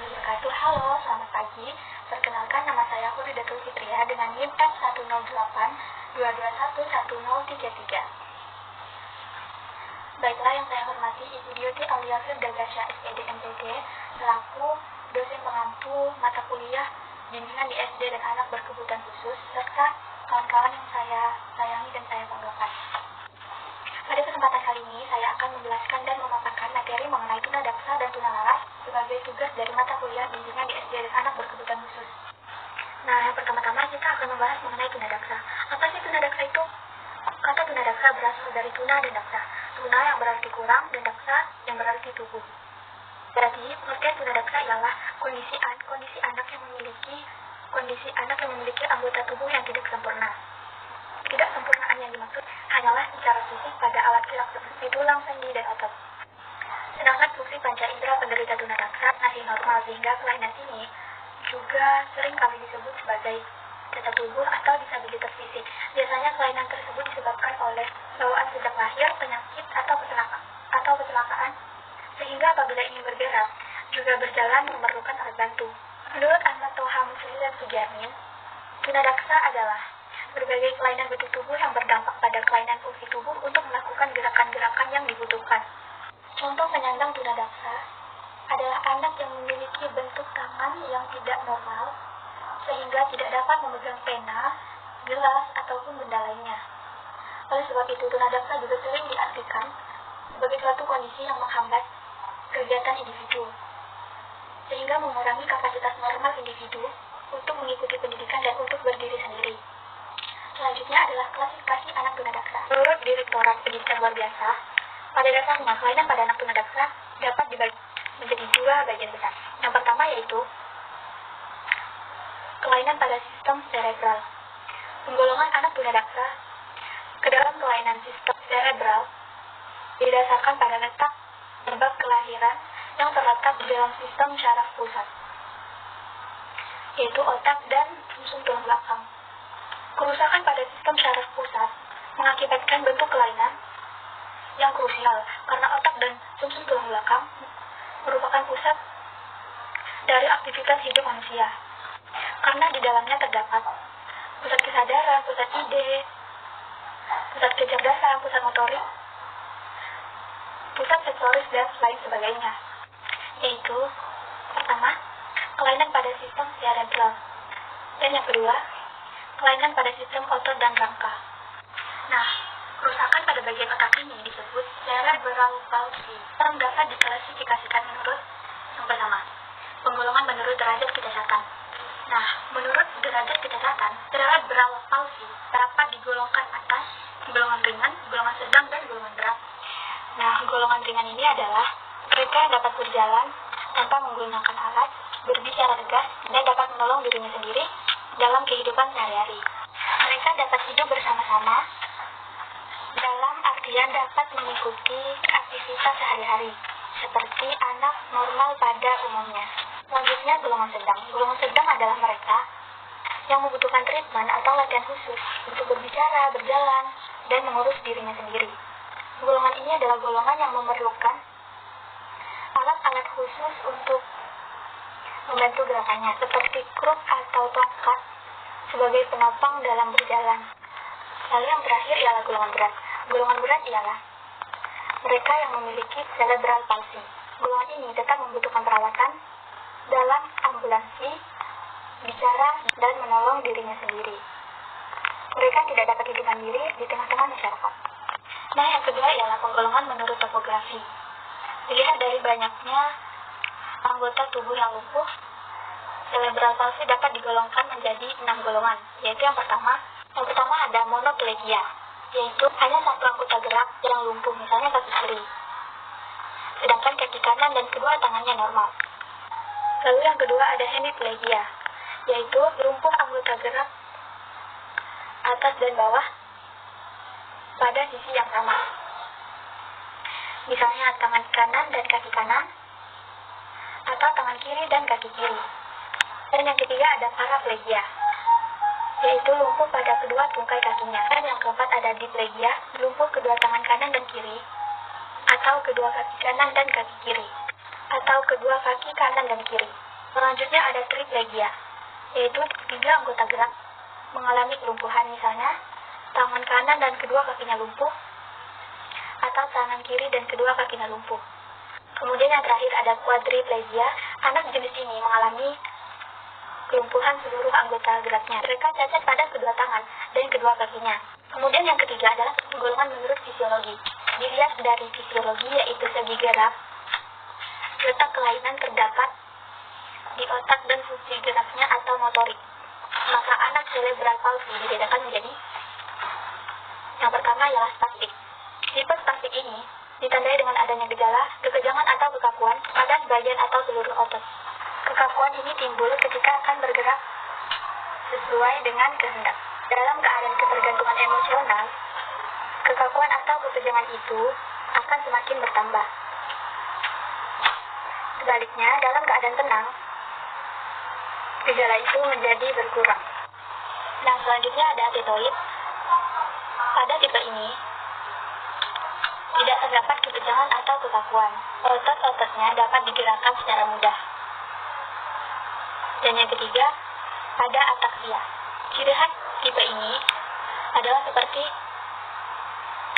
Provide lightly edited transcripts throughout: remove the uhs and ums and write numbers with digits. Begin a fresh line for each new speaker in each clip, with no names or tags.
warahmatullahi wabarakatuh. Halo, selamat pagi. Perkenalkan, nama saya Huridatul Fitria dengan NIM F108-221-1033. Baiklah, yang saya hormati Ibu Dioti Aulia Firdagasya SPD MPG selaku dosen pengampu mata kuliah bimbingan di SD dan anak berkebutuhan khusus serta kawan-kawan yang saya sayangi dan saya banggakan. Pada kesempatan kali ini, saya akan menjelaskan dan memaparkan materi mengenai tunadaksa dan tunalaras sebagai tugas dari mata kuliah bimbingan di SD dan anak berkebutuhan khusus. Nah, yang pertama-tama kita akan membahas mengenai tunadaksa. Apa sih tunadaksa itu? Kata tunadaksa berasal dari tuna dan daksa. Tuna yang berarti kurang dan daksa yang berarti tubuh. Berarti, pengertian tunadaksa ialah kondisi anak yang memiliki anggota tubuh yang tidak sempurna. Ketidaksempurnaan yang dimaksud hanyalah secara fisik pada alat gerak seperti tulang, sendi, dan otot. Sedangkan fungsi panca indera penderita tunadaksa masih normal sehingga kelainan ini juga sering kali disebut sebagai cacat tubuh atau disabilitas fisik. Biasanya kelainan tersebut disebabkan oleh bawaan sejak lahir, penyakit, atau kecelakaan, sehingga apabila ingin bergerak, juga berjalan memerlukan alat bantu. Menurut Ahmad Toha Musli dan Sujarmin, tunadaksa adalah berbagai kelainan bentuk tubuh yang berdampak pada kelainan fungsi tubuh untuk melakukan gerakan-gerakan yang dibutuhkan. Contoh penyandang tunadaksa adalah anak yang memiliki bentuk tangan yang tidak normal, sehingga tidak dapat memegang pena, gelas, ataupun benda lainnya. Oleh sebab itu, tunadaksa juga sering diartikan sebagai suatu kondisi yang menghambat kegiatan individu, sehingga mengurangi kapasitas normal individu untuk mengikuti pendidikan dan untuk berdiri sendiri. Selanjutnya adalah klasifikasi anak tunadaksa. Menurut Direktorat Pendidikan Luar Biasa, pada dasarnya kelainan pada anak tunadaksa dapat dibagi menjadi dua bagian besar. Yang pertama yaitu kelainan pada sistem cerebral. Penggolongan anak tunadaksa ke dalam kelainan sistem cerebral didasarkan pada letak penyebab kelahiran yang terletak di dalam sistem syaraf pusat, yaitu otak dan sumsum tulang belakang. Kerusakan pada sistem syaraf pusat mengakibatkan bentuk kelainan yang krusial karena otak dan sumsum tulang belakang merupakan pusat dari aktivitas hidup manusia. Karena di dalamnya terdapat pusat kesadaran, pusat ide, pusat kecerdasan, pusat motorik, pusat sensoris, dan lain sebagainya. Yaitu, pertama, kelainan pada sistem cerebral. Dan yang kedua, kelainan pada sistem otot dan rangka. Nah, kerusakan pada bagian otak ini disebut cerebral palsy yang dapat diklasifikasikan menurut yang pertama, penggolongan menurut derajat kecacatan. Nah, menurut derajat kecacatan, cerebral palsy dapat digolongkan atas, golongan ringan, golongan sedang, dan golongan berat. Nah, golongan ringan ini adalah mereka yang dapat berjalan tanpa menggunakan alat, berbicara tegas, dan dapat menolong dirinya sendiri dalam kehidupan sehari-hari. Mereka dapat hidup bersama-sama dalam artian dapat mengikuti aktivitas sehari-hari, seperti anak normal pada umumnya. Selanjutnya, golongan sedang. Golongan sedang adalah mereka yang membutuhkan treatment atau latihan khusus untuk berbicara, berjalan, dan mengurus dirinya sendiri. Golongan ini adalah golongan yang memerlukan alat-alat khusus untuk membantu gerakannya, seperti kruk atau tongkat sebagai penopang dalam berjalan. Lalu yang terakhir ialah golongan berat. Golongan berat ialah mereka yang memiliki cerebral palsy. Golongan ini tetap membutuhkan perawatan dalam ambulansi, bicara, dan menolong dirinya sendiri. Mereka tidak dapat hidup mandiri di tengah-tengah masyarakat. Nah, yang kedua ialah penggolongan menurut topografi. Dilihat dari banyaknya anggota tubuh yang lumpuh, cerebral palsy dapat digolongkan menjadi 6 golongan, yaitu yang pertama ada monoplegia, yaitu hanya satu anggota gerak yang lumpuh, misalnya kaki kiri, sedangkan kaki kanan dan kedua tangannya normal. Lalu yang kedua ada hemiplegia, yaitu lumpuh anggota gerak atas dan bawah pada sisi yang sama, misalnya tangan kanan dan kaki kanan, atau tangan kiri dan kaki kiri. Dan yang ketiga ada paraplegia, yaitu lumpuh pada kedua tungkai kakinya. Dan yang keempat ada diplegia, lumpuh kedua tangan kanan dan kiri, atau kedua kaki kanan dan kaki kiri, atau kedua kaki kanan dan kiri. Selanjutnya ada triplegia, yaitu 3 anggota gerak mengalami kelumpuhan, misalnya tangan kanan dan kedua kakinya lumpuh, atau tangan kiri dan kedua kakinya lumpuh. Kemudian yang terakhir ada quadriplegia, anak jenis ini mengalami kelumpuhan seluruh anggota geraknya. Mereka cacat pada kedua tangan dan kedua kakinya. Kemudian yang ketiga adalah penggolongan menurut fisiologi. Dilihat dari fisiologi, yaitu segi gerak, letak kelainan terdapat di otak dan fungsi geraknya atau motorik. Maka anak cerebral palsy dibedakan menjadi yang pertama ialah spastik. Tipe spastik ini ditandai dengan adanya gejala kekejangan atau kekakuan pada sebagian atau seluruh otot. Kekakuan ini timbul ketika akan bergerak sesuai dengan kehendak. Dalam keadaan ketergantungan emosional, kekakuan atau kekejangan itu akan semakin bertambah. Sebaliknya, dalam keadaan tenang, gejala itu menjadi berkurang. Nah, selanjutnya ada atetoid. Pada tipe ini, tidak terdapat kekejangan atau kekakuan. Otot-ototnya dapat digerakkan secara mudah. Dan yang ketiga, ada ataksia. Ciri khas tipe ini adalah seperti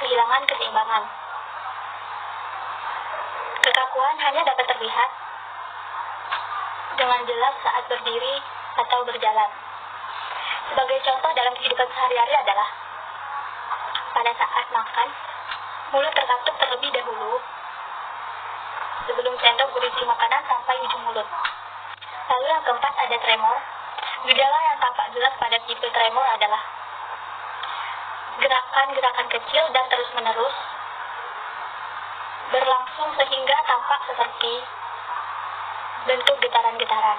kehilangan keseimbangan. Kekakuan hanya dapat terlihat dengan jelas saat berdiri atau berjalan. Sebagai contoh dalam kehidupan sehari-hari adalah pada saat makan, mulut terkatup terlebih dahulu sebelum sendok berisi makanan sampai ujung mulut. Lalu yang keempat ada tremor. Gejala yang tampak jelas pada tipe tremor adalah gerakan-gerakan kecil dan terus-menerus berlangsung sehingga tampak seperti bentuk getaran-getaran.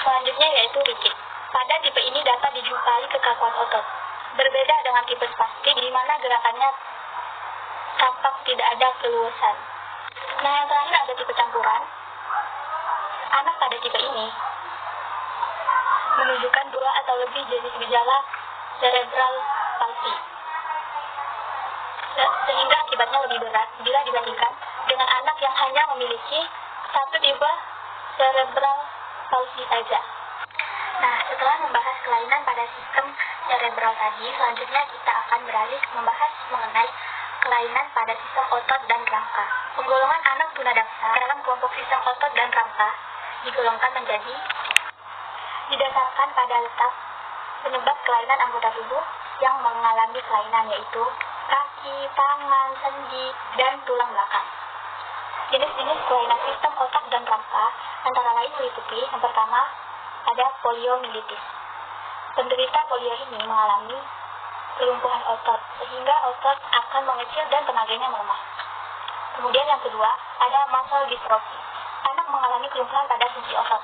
Selanjutnya yaitu rigid. Pada tipe ini dapat dijumpai kekakuan otot. Berbeda dengan tipe spastik di mana gerakannya tampak tidak ada keluasan. Nah, yang terakhir ada tipe campuran. Anak pada tipe ini menunjukkan 2 atau lebih jenis gejala cerebral palsy, sehingga akibatnya lebih berat bila dibandingkan dengan anak yang hanya memiliki 1 tipe cerebral palsy saja. Nah, setelah membahas kelainan pada sistem cerebral tadi, selanjutnya kita akan beralih membahas mengenai kelainan pada sistem otot dan rangka. Penggolongan anak tunadaksa dalam kelompok sistem otot dan rangka digolongkan menjadi didasarkan pada letak penyebab kelainan anggota tubuh yang mengalami kelainan, yaitu kaki, tangan, sendi, dan tulang belakang. Jenis-jenis kelainan sistem otak dan rangka antara lain meliputi yang pertama ada poliomyelitis. Penderita polio ini mengalami kelumpuhan otot sehingga otot akan mengecil dan tenaganya melemah. Kemudian yang kedua ada muscle dystrophy. Anak mengalami kelumpuhan pada fungsi otot.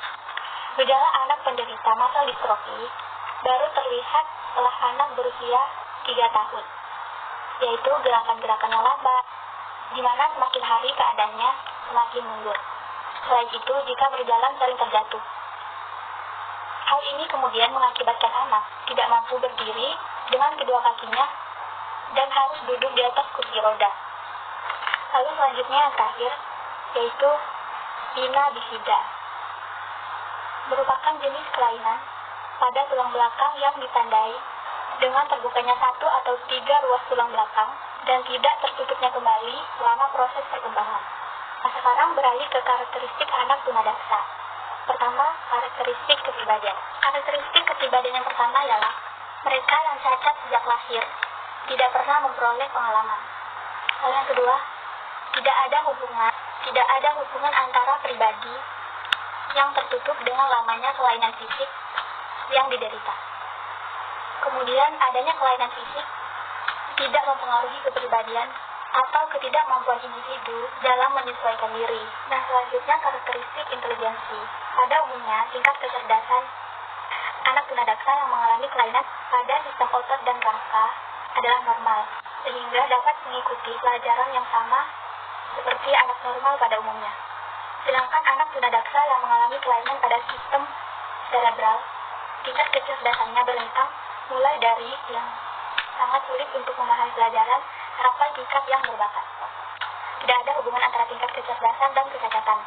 Gejala anak penderita muscle dystrophy baru terlihat setelah anak berusia 3 tahun, yaitu gerakan-gerakan yang lambat, di mana semakin hari keadaannya semakin mundur. Selain itu, jika berjalan sering terjatuh. Hal ini kemudian mengakibatkan anak tidak mampu berdiri dengan kedua kakinya dan harus duduk di atas kursi roda. Lalu selanjutnya yang terakhir, yaitu spina bifida. Merupakan jenis kelainan pada tulang belakang yang ditandai dengan terbukanya 1 atau 3 ruas tulang belakang dan tidak tertutupnya kembali selama proses perkembangan. Nah, sekarang beralih ke karakteristik anak tunadaksa. Pertama, karakteristik kepribadian. Karakteristik kepribadian yang pertama ialah mereka yang cacat sejak lahir, tidak pernah memperoleh pengalaman. Lalu yang kedua, tidak ada hubungan antara pribadi yang tertutup dengan lamanya kelainan fisik yang diderita. Kemudian adanya kelainan fisik tidak mempengaruhi kepribadian atau ketidakmampuan individu dalam menyesuaikan diri. Nah, selanjutnya karakteristik inteligensi. Pada umumnya, tingkat kecerdasan anak tunadaksa yang mengalami kelainan pada sistem otot dan rangka adalah normal, sehingga dapat mengikuti pelajaran yang sama seperti anak normal pada umumnya. Sedangkan anak tunadaksa yang mengalami kelainan pada sistem cerebral, tingkat kecerdasannya berentang mulai dari yang sangat sulit untuk memahami pelajaran sampai tingkat yang berbakat. Tidak ada hubungan antara tingkat kecerdasan dan kecacatan.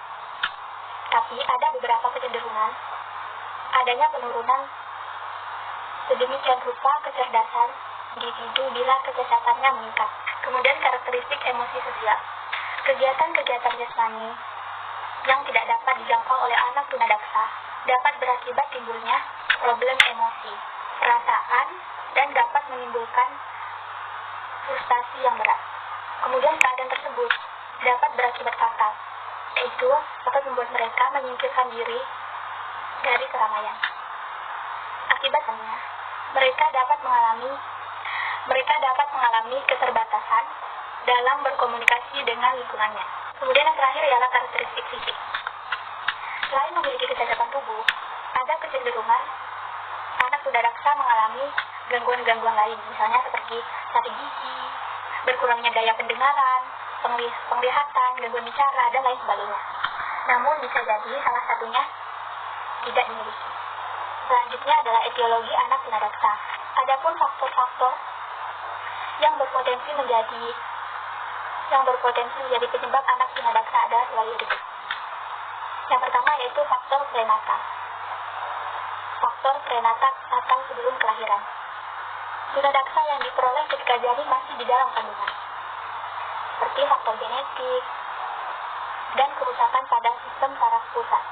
Tapi ada beberapa kecenderungan adanya penurunan sedemikian rupa kecerdasan individu bila kecerdasannya meningkat. Kemudian karakteristik emosi sosial. Kegiatan-kegiatan jasmani yang tidak dapat dijangkau oleh anak tunadaksa dapat berakibat timbulnya problem emosi, perasaan, dan dapat menimbulkan frustasi yang berat. Kemudian keadaan tersebut dapat berakibat fatal, yaitu dapat membuat mereka menyingkirkan diri dari keramaian. Akibatnya, mereka dapat mengalami keterbatasan dalam berkomunikasi dengan lingkungannya. Kemudian yang terakhir ialah karakteristik fisik. Selain memiliki kecacatan tubuh, ada kecenderungan anak tunadaksa mengalami gangguan-gangguan lain, misalnya seperti sakit gigi, berkurangnya daya pendengaran, penglihatan, gangguan bicara, dan lain sebagainya. Namun bisa jadi salah satunya tidak dimiliki. Selanjutnya adalah etiologi anak tunadaksa. Adapun faktor-faktor yang berpotensi menjadi penyebab anak tunadaksa adalah sebagai berikut. Yang pertama yaitu faktor prenatal. Faktor prenatal atau sebelum kelahiran. Tunadaksa yang diperoleh ketika janin masih di dalam kandungan, seperti faktor genetik dan kerusakan pada sistem saraf pusat.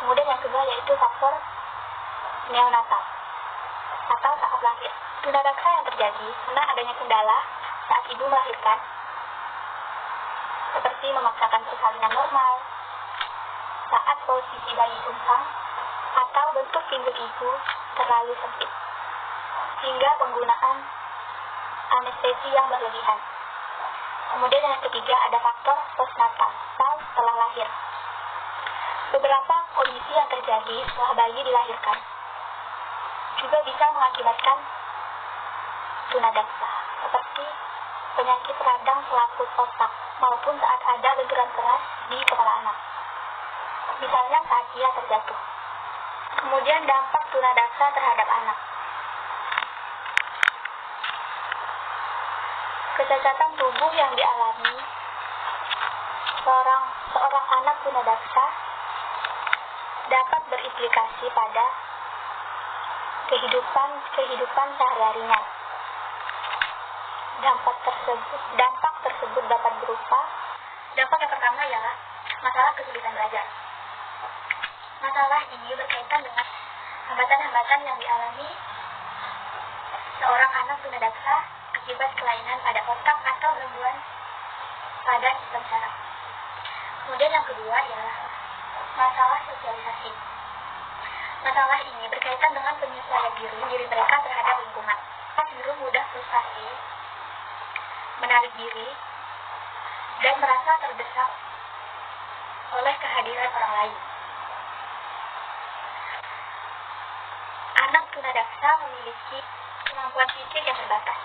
Kemudian yang kedua yaitu faktor neonatal atau saat lahir. Tunadaksa yang terjadi karena adanya kendala saat ibu melahirkan, seperti memaksakan persalinan normal, saat posisi bayi tumpang, atau bentuk pinggul ibu terlalu sempit, hingga penggunaan anestesi yang berlebihan. Kemudian yang ketiga ada faktor postnatal atau setelah lahir. Beberapa kondisi yang terjadi setelah bayi dilahirkan juga bisa mengakibatkan tunadaksa, seperti penyakit radang selaput otak maupun saat ada benturan keras di kepala anak, misalnya saat dia terjatuh. Kemudian dampak tunadaksa terhadap anak. Kecacatan tubuh yang dialami seorang anak tunadaksa dapat berimplikasi pada kehidupan sehari-harinya. Dampak tersebut dapat berupa dampak yang pertama ialah masalah kesulitan belajar. Masalah ini berkaitan dengan hambatan-hambatan yang dialami seorang anak tunadaksa akibat kelainan pada otak atau gangguan pada sistem saraf. Kemudian yang kedua ialah masalah sosialisasi. Masalah ini berkaitan dengan penyesuaian diri mereka terhadap lingkungan. Cenderung mudah frustasi, menarik diri, dan merasa terdesak oleh kehadiran orang lain. Anak tunadaksa memiliki kemampuan fisik yang terbatas.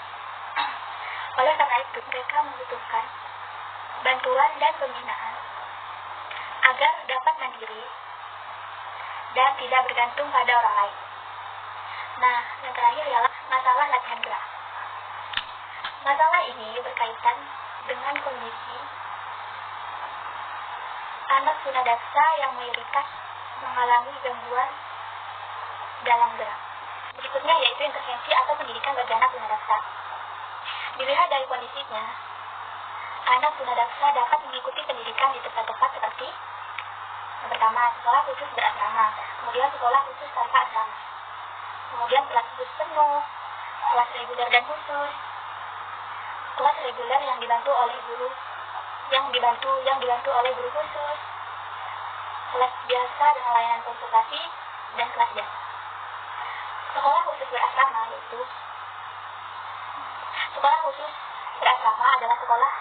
Oleh karena itu, mereka membutuhkan bantuan dan pembinaan agar dapat mandiri dan tidak bergantung pada orang lain. Nah, yang terakhir ialah masalah latihan gerak. Masalah ini berkaitan dengan kondisi anak tunadaksa yang mayoritas mengalami gangguan dalam gerak. Berikutnya yaitu intervensi atau pendidikan bagi anak tunadaksa. Dilihat dari kondisinya, anak tunadaksa dapat mengikuti pendidikan di tempat-tempat seperti yang pertama, sekolah khusus berasrama, kemudian sekolah khusus tanpa asrama, kemudian kelas khusus penuh, kelas reguler dan khusus, kelas reguler yang dibantu oleh guru khusus, kelas biasa dengan layanan konsultasi, dan kelas biasa. Sekolah khusus berasrama adalah sekolah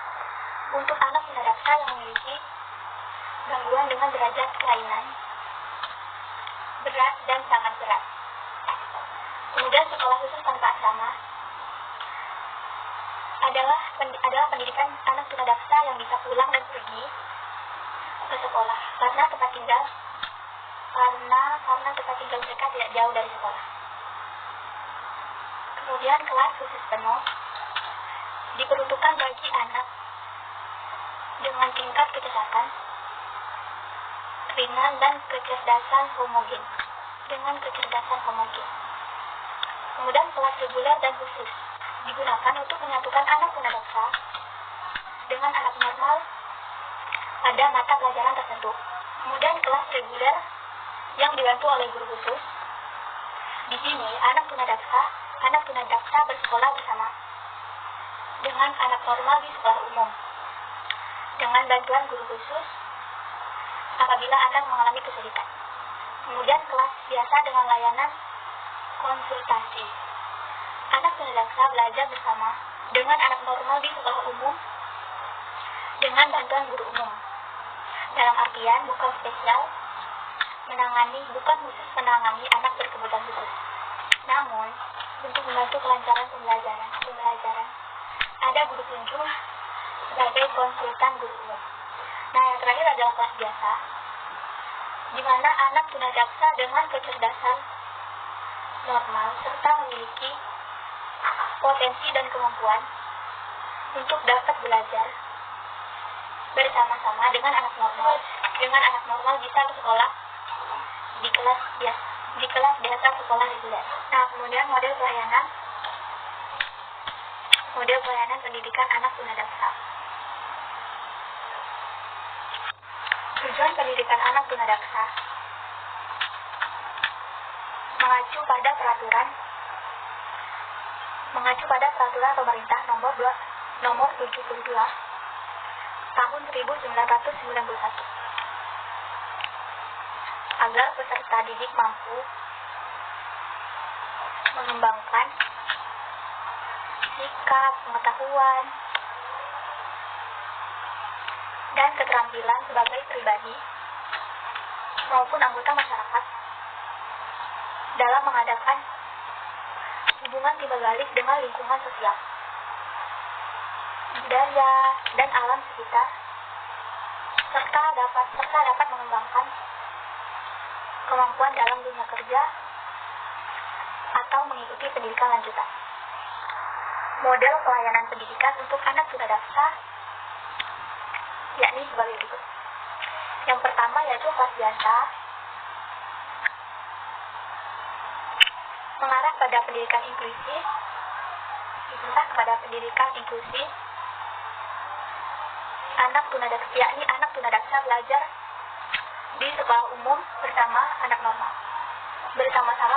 untuk anak tunadaksa yang memiliki gangguan dengan derajat kelainan berat dan sangat berat. Kemudian sekolah khusus tanpa asrama adalah pendidikan anak tunadaksa yang bisa pulang dan pergi ke sekolah karena tempat tinggal mereka tidak jauh dari sekolah. Kemudian kelas khusus penuh diperuntukkan bagi anak dengan tingkat kecacatan dengan dan kecerdasan homogen. Dengan kecerdasan homogen. Kemudian kelas reguler dan khusus digunakan untuk menyatukan anak tunadaksa dengan anak normal pada mata pelajaran tertentu. Kemudian kelas reguler yang dibantu oleh guru khusus. Di sini anak tunadaksa bersekolah bersama dengan anak normal di sekolah umum dengan bantuan guru khusus apabila anak mengalami kesulitan. Kemudian kelas biasa dengan layanan konsultasi. Anak tunadaksa belajar bersama dengan anak normal di sekolah umum dengan bantuan guru umum. Dalam artian bukan spesial bukan khusus menangani anak berkebutuhan khusus. Namun, untuk membantu kelancaran pembelajaran, ada guru kunjung sebagai konsultan guru umum. Nah, yang terakhir adalah kelas biasa, di mana anak tunadaksa dengan kecerdasan normal serta memiliki potensi dan kemampuan untuk dapat belajar bersama-sama dengan anak normal. Dengan anak normal bisa bersekolah di kelas biasa sekolah reguler. Nah, kemudian model pelayanan pendidikan anak tunadaksa. Tujuan pendidikan anak tunadaksa mengacu pada peraturan pemerintah nomor 72 tahun 1991 agar peserta didik mampu mengembangkan sikap, pengetahuan, dan keterampilan sebagai pribadi maupun anggota masyarakat dalam mengadakan hubungan timbal balik dengan lingkungan sosial, budaya, dan alam sekitar, serta dapat mengembangkan kemampuan dalam dunia kerja atau mengikuti pendidikan lanjutan. Model pelayanan pendidikan untuk anak tunadaksa yakni sebagai berikut. Yang pertama yaitu kelas biasa, mengarah pada pendidikan inklusif, anak tunadaksa belajar di sekolah umum bersama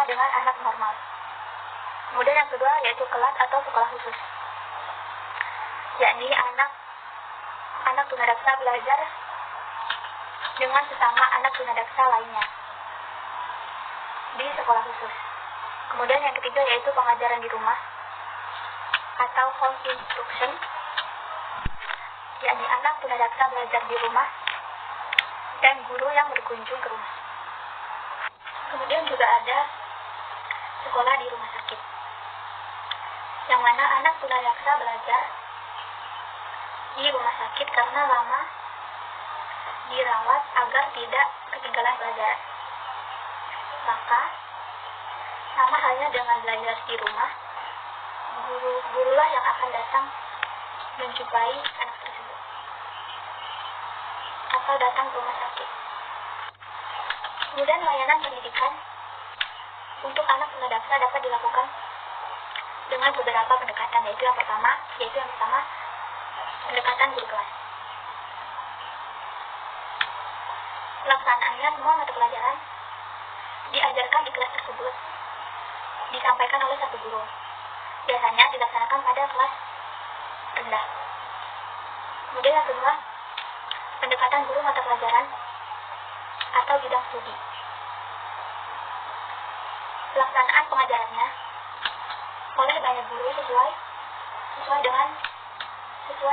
dengan anak normal. Kemudian yang kedua yaitu kelas atau sekolah khusus, yakni anak tunadaksa belajar dengan sesama anak tunadaksa lainnya di sekolah khusus. Kemudian yang ketiga yaitu pengajaran di rumah atau home instruction, yakni anak tunadaksa belajar di rumah dan guru yang berkunjung ke rumah. Kemudian juga ada sekolah di rumah sakit, yang mana anak tunadaksa belajar di rumah sakit karena lama dirawat agar tidak ketinggalan pelajaran. Maka sama halnya dengan belajar di rumah, gurulah yang akan datang menjumpai anak tersebut atau datang ke rumah sakit. Kemudian layanan pendidikan untuk anak tunadaksa dapat dilakukan dengan beberapa pendekatan, yaitu yang pertama pendekatan guru kelas. Pelaksanaannya semua mata pelajaran diajarkan di kelas tersebut disampaikan oleh satu guru. Biasanya dilaksanakan pada kelas rendah. Kemudian yang kedua, pendekatan guru mata pelajaran atau bidang studi. Pelaksanaan pengajarannya oleh banyak guru sesuai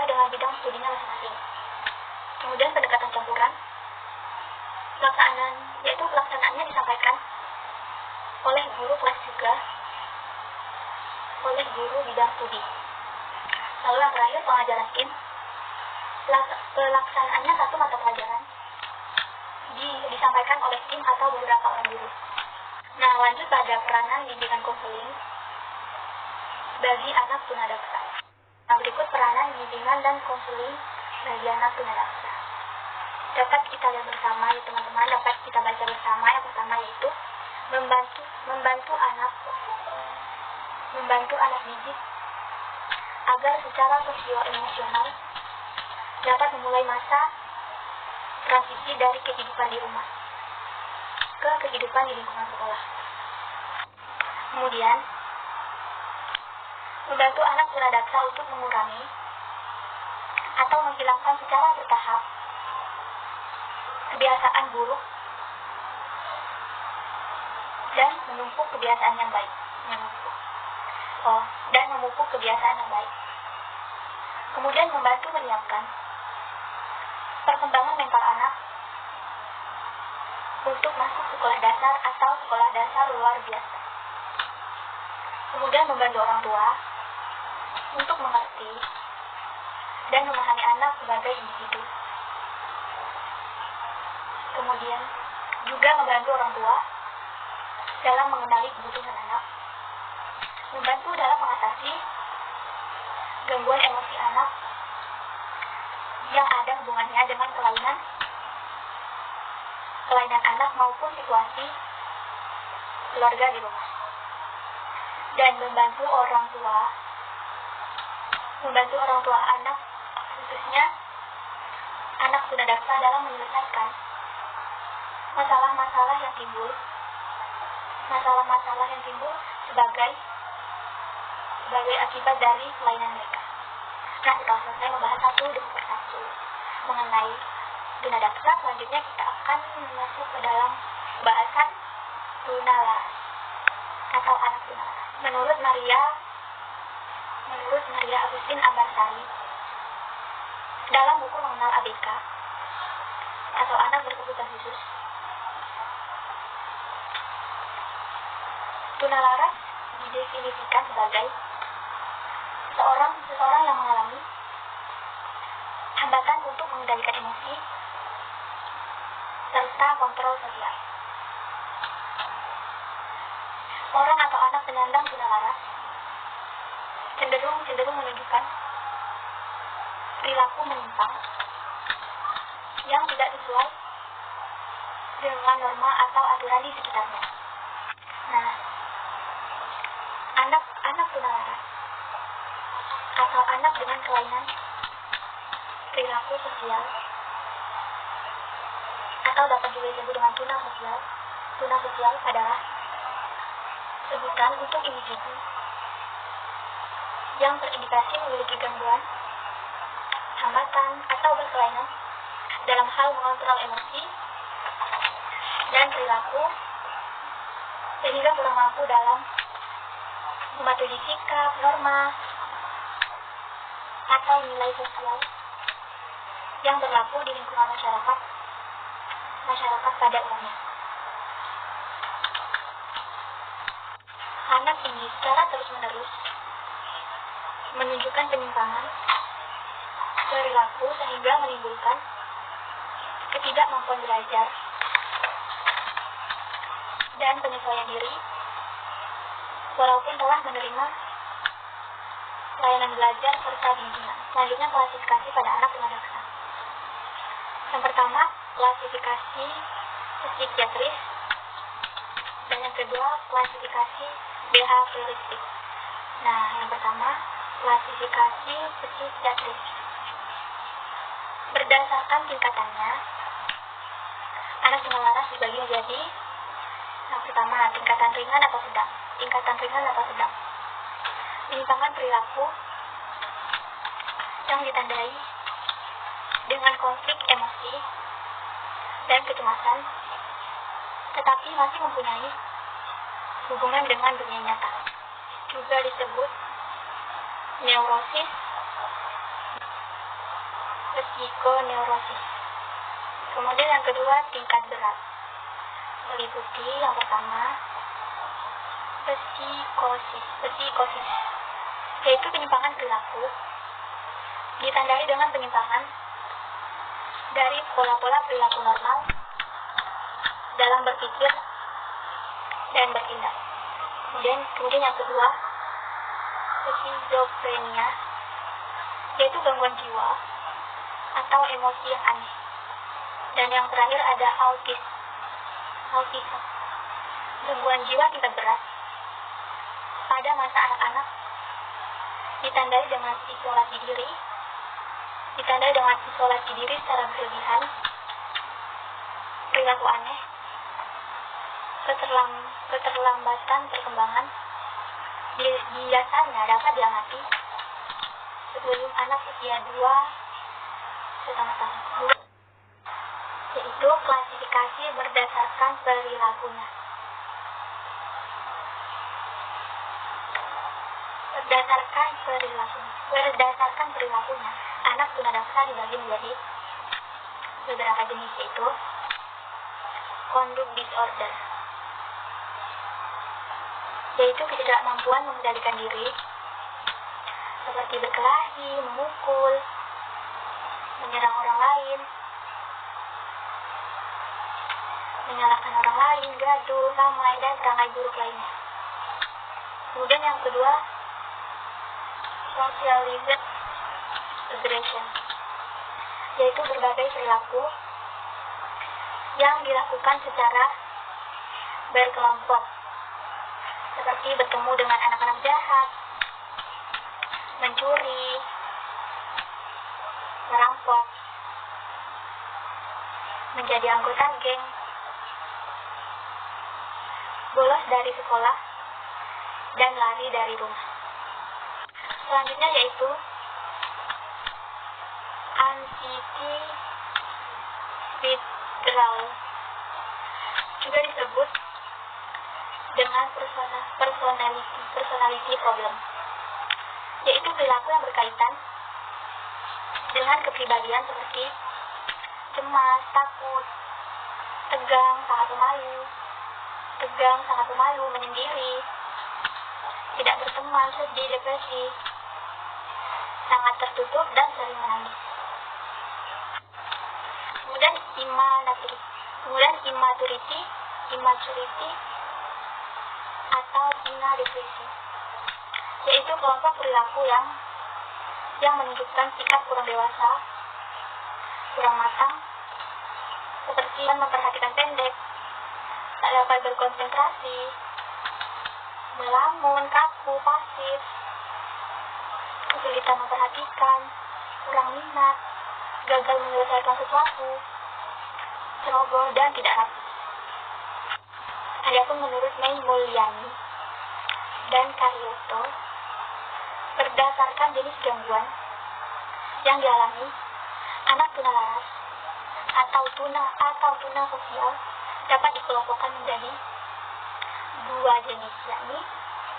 dengan bidang studinya masing-masing. Kemudian pendekatan campuran, pelaksanaannya disampaikan oleh guru kelas juga oleh guru bidang studi. Lalu yang terakhir pengajaran SKIM, pelaksanaannya satu mata pelajaran disampaikan oleh tim atau beberapa orang guru. Nah, lanjut pada peranan bimbingan konseling bagi anak tunadaksa. Nah, berikut peranan bimbingan dan konseling bagi anak tunadaksa. dapat kita lihat bersama ya teman-teman, dapat kita baca bersama. Yang pertama yaitu membantu anak didik agar secara sosio-emosional dapat memulai masa transisi dari kehidupan di rumah ke kehidupan di lingkungan sekolah. Kemudian, membantu anak tunadarsa untuk mengurangi atau menghilangkan secara bertahap kebiasaan buruk dan memupuk kebiasaan yang baik. Kemudian membantu menyiapkan perkembangan mental anak untuk masuk sekolah dasar atau sekolah dasar luar biasa. Kemudian membantu orang tua untuk mengerti dan memahami anak sebagai individu. Kemudian juga membantu orang tua dalam mengenali kebutuhan anak, membantu dalam mengatasi gangguan emosi anak yang ada hubungannya dengan kelainan anak maupun situasi keluarga di rumah, dan membantu orang tua anak, khususnya anak tunadarsa, dalam menyelesaikan masalah-masalah yang timbul sebagai akibat dari kelainan mereka. Nah, setelah selesai membahas satu demi persatu mengenai tunadarsa, selanjutnya kita akan masuk ke dalam bahasan tunalaras atau anak tunalaras. Menurut Maria Agustin Ambarsari, dalam buku mengenal ABK atau anak berkebutuhan khusus, tunalaras didefinisikan sebagai seseorang yang mengalami hambatan untuk mengendalikan emosi serta kontrol sosial. Orang atau anak penyandang tunalaras cenderung menunjukkan perilaku menyimpang yang tidak sesuai dengan norma atau aturan di sekitarnya. Nah, anak tunalaras atau anak dengan kelainan perilaku sosial atau dapat juga disebut dengan tuna sosial adalah sebutan untuk individu yang terindikasi memiliki gangguan, hambatan atau berkelainan dalam hal mengontrol emosi dan perilaku, sehingga kurang mampu dalam mematuhi sikap, norma, atau nilai sosial yang berlaku di lingkungan masyarakat pada umumnya. Anak ini secara terus-menerus menunjukkan penyimpangan perilaku sehingga menimbulkan ketidakmampuan belajar dan penyesuaian diri, walaupun telah menerima layanan belajar serta bimbingan. Selanjutnya, klasifikasi pada anak tunadarsa. Yang pertama, klasifikasi psikiatris, dan yang kedua, klasifikasi behavioristik. Nah, yang pertama, klasifikasi psikiatris. Berdasarkan tingkatannya, anak tunalaras dibagi menjadi yang pertama, tingkatan ringan atau sedang. Penyimpangan perilaku yang ditandai dengan konflik emosi dan kecemasan, tetapi masih mempunyai hubungan dengan dunia nyata, juga disebut neurosis, psikoneurosis. Kemudian yang kedua, tingkat berat, meliputi yang pertama, psikosis, yaitu penyimpangan perilaku ditandai dengan penyimpangan dari pola-pola perilaku normal dalam berpikir dan bertindak. Kemudian yang kedua, skizofrenia, yaitu gangguan jiwa atau emosi yang aneh. Dan yang terakhir ada autism, gangguan jiwa tingkat berat. Pada masa anak-anak ditandai dengan isolasi diri secara berlebihan, perilaku aneh, keterlambatan perkembangan biasanya dapat diamati sebelum anak usia 2,5 tahun, yaitu klasifikasi berdasarkan perilakunya. Berdasarkan perilakunya, anak tunadaksa dibagi menjadi beberapa jenis, yaitu conduct disorder, yaitu ketidakmampuan mengendalikan diri, seperti berkelahi, memukul, menyerang orang lain, menyalahkan orang lain, gaduh, ramai, dan perangai buruk lainnya. Kemudian yang kedua, socialized aggression, yaitu berbagai perilaku yang dilakukan secara berkelompok, seperti bertemu dengan anak-anak jahat, mencuri, merampok, menjadi anggota geng, bolos dari sekolah, dan lari dari rumah. Selanjutnya yaitu anxiety-withdrawal, juga disebut dengan personality problem, yaitu perilaku yang berkaitan dengan kepribadian seperti cemas, takut, tegang, sangat pemalu, menyendiri, tidak berteman, sedih, depresi, sangat tertutup, dan sering menangis. Kemudian immaturity atau inadequacy, yaitu kelompok perilaku yang menunjukkan sikap kurang dewasa, kurang matang, seperti memperhatikan pendek, tak dapat berkonsentrasi, melamun, kaku, pasif, kesulitan memperhatikan, kurang minat, gagal menyelesaikan sesuatu, ceroboh, dan tidak rapi. Adapun menurut May Mulyani dan Karyoto, berdasarkan jenis gangguan yang dialami, anak tunalaras atau tuna sosial dapat dikelompokkan menjadi dua jenis, yakni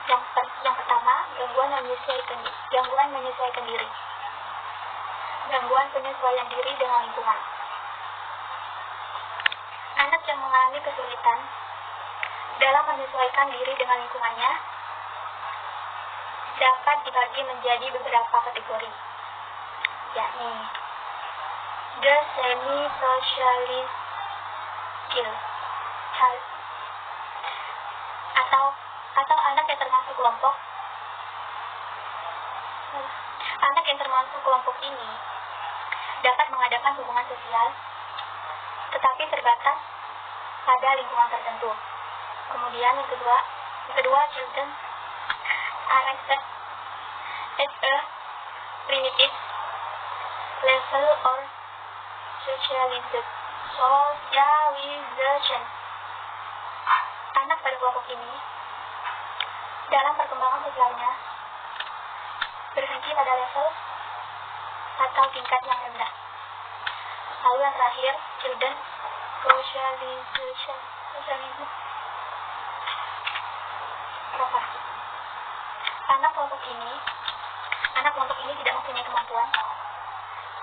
yang pertama, gangguan menyesuaikan diri, gangguan penyesuaian diri dengan lingkungan. Anak yang mengalami kesulitan dalam menyesuaikan diri dengan lingkungannya dapat dibagi menjadi beberapa kategori, yakni the semi-socialist child, atau anak yang termasuk kelompok ini dapat mengadakan hubungan sosial, tetapi terbatas pada lingkungan tertentu. Kemudian yang kedua, children are raised at a primitive level or socialization. Anak pada kelompok ini dalam perkembangan sosialnya berhenti pada level atau tingkat yang rendah. Lalu yang terakhir, children socialization. Anak kelompok ini tidak mempunyai kemampuan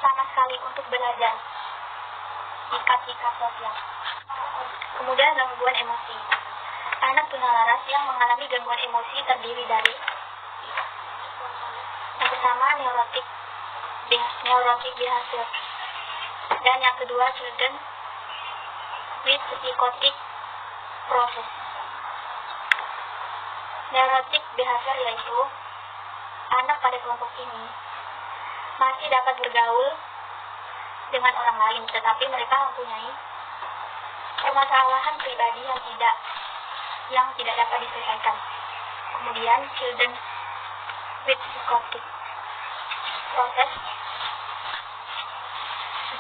sama sekali untuk belajar sikap sosial. Kemudian gangguan emosi. Anak tunalaras yang mengalami gangguan emosi terdiri dari yang pertama neurotic behavior, dan yang kedua children with psychotic process. Neurotic behavior yaitu anak pada kelompok ini masih dapat bergaul dengan orang lain, tetapi mereka mempunyai permasalahan pribadi yang tidak dapat diselesaikan. Kemudian children with psychotic proses,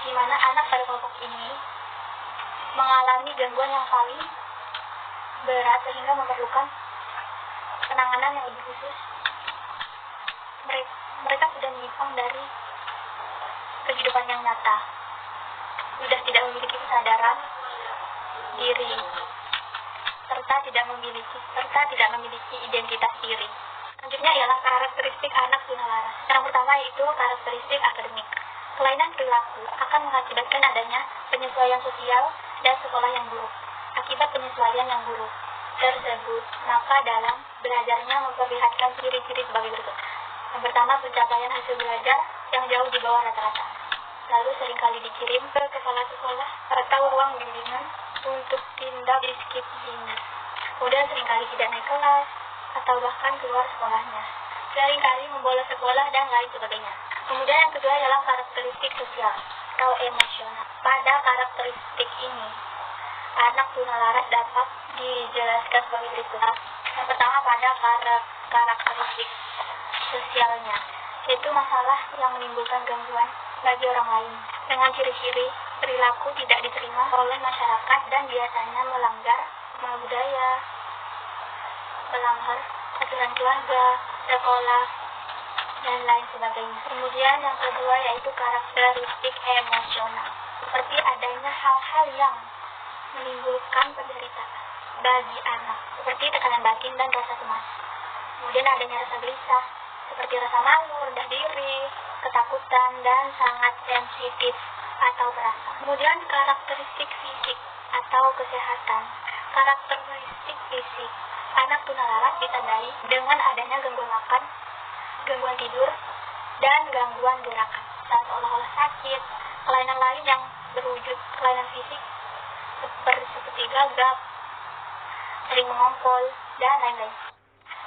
di mana anak pada kelompok ini mengalami gangguan yang paling berat sehingga memerlukan penanganan yang lebih khusus. Mereka sudah menyimpang dari kehidupan yang nyata, sudah tidak memiliki kesadaran diri, serta tidak memiliki identitas diri. Selanjutnya ialah karakteristik anak tunalaras. Yang pertama yaitu karakteristik akademik. Kelainan perilaku akan mengakibatkan adanya penyesuaian sosial dan sekolah yang buruk. Akibat penyesuaian yang buruk tersebut, maka dalam belajarnya memperlihatkan ciri-ciri sebagai berikut. Yang pertama, pencapaian hasil belajar yang jauh di bawah rata-rata. Lalu seringkali dikirim ke kepala sekolah atau ruang bimbingan untuk tindak disiplin. Kemudian seringkali tidak naik kelas atau bahkan keluar sekolahnya. Seringkali membolos sekolah dan lain sebagainya. Kemudian yang kedua ialah karakteristik sosial atau emosional. Pada karakteristik ini, anak tunalaras dapat dijelaskan sebagai berikut. Yang pertama pada karakteristik sosialnya, yaitu masalah yang menimbulkan gangguan bagi orang lain dengan ciri-ciri perilaku tidak diterima oleh masyarakat dan biasanya melanggar budaya, melanggar aturan keluarga, sekolah, dan lain sebagainya. Kemudian yang kedua yaitu karakteristik emosional, seperti adanya hal-hal yang menimbulkan penderitaan bagi anak, seperti tekanan batin dan rasa cemas. Kemudian adanya rasa gelisah, seperti rasa malu, rendah diri, ketakutan, dan sangat sensitif atau perasa. Kemudian karakteristik fisik atau kesehatan. Karakteristik fisik anak tunalaras ditandai dengan adanya gangguan makan, gangguan tidur, dan gangguan gerakan. Dan seolah-olah sakit. Kelainan lain yang berwujud kelainan fisik seperti gagap, sering mengompol, dan lain-lain.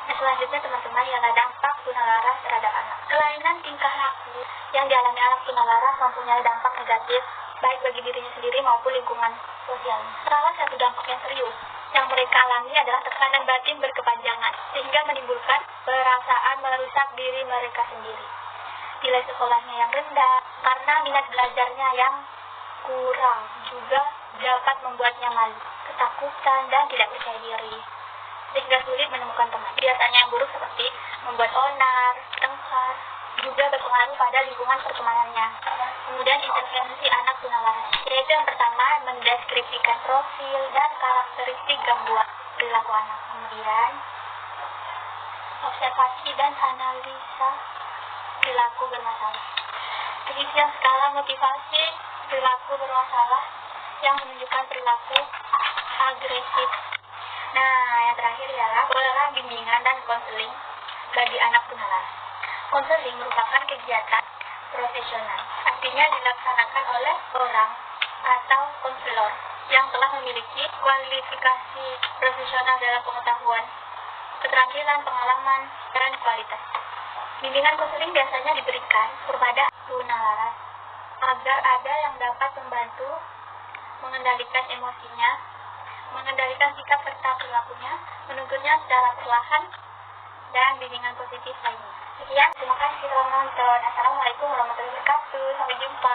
Nah, selanjutnya teman-teman ialah dampak tunalaras terhadap anak. Kelainan tingkah laku yang dialami anak tunalaras mempunyai dampak negatif baik bagi dirinya sendiri maupun lingkungan sosialnya. Salah satu dampak yang serius yang mereka alami adalah tekanan batin berkepanjangan sehingga menimbulkan perasaan merusak diri mereka sendiri. Nilai sekolahnya yang rendah karena minat belajarnya yang kurang juga dapat membuatnya malu, ketakutan, dan tidak percaya diri, sehingga sulit menemukan teman. Biasanya yang buruk seperti membuat onar, tengkar, juga berpengaruh pada lingkungan pertemanannya. Kemudian intervensi anak tunalaras, yaitu yang pertama mendeskripsikan profil dan karakteristik gangguan perilaku anak. Kemudian observasi dan analisa perilaku bermasalah. Pengisian skala motivasi perilaku bermasalah yang menunjukkan perilaku agresif. Nah, yang terakhir ialah pola bimbingan dan konseling bagi anak tunalaras. Konseling merupakan kegiatan profesional, artinya dilaksanakan oleh orang atau konselor yang telah memiliki kualifikasi profesional dalam pengetahuan, keterampilan, pengalaman, dan kualitas. Bimbingan konseling biasanya diberikan kepada tunalaras agar ada yang dapat membantu mengendalikan emosinya, mengendalikan sikap serta perilakunya, menuntunnya secara perlahan, dan bimbingan positif lainnya. Sekian, terima kasih telah menonton. Assalamualaikum warahmatullahi wabarakatuh. Sampai jumpa.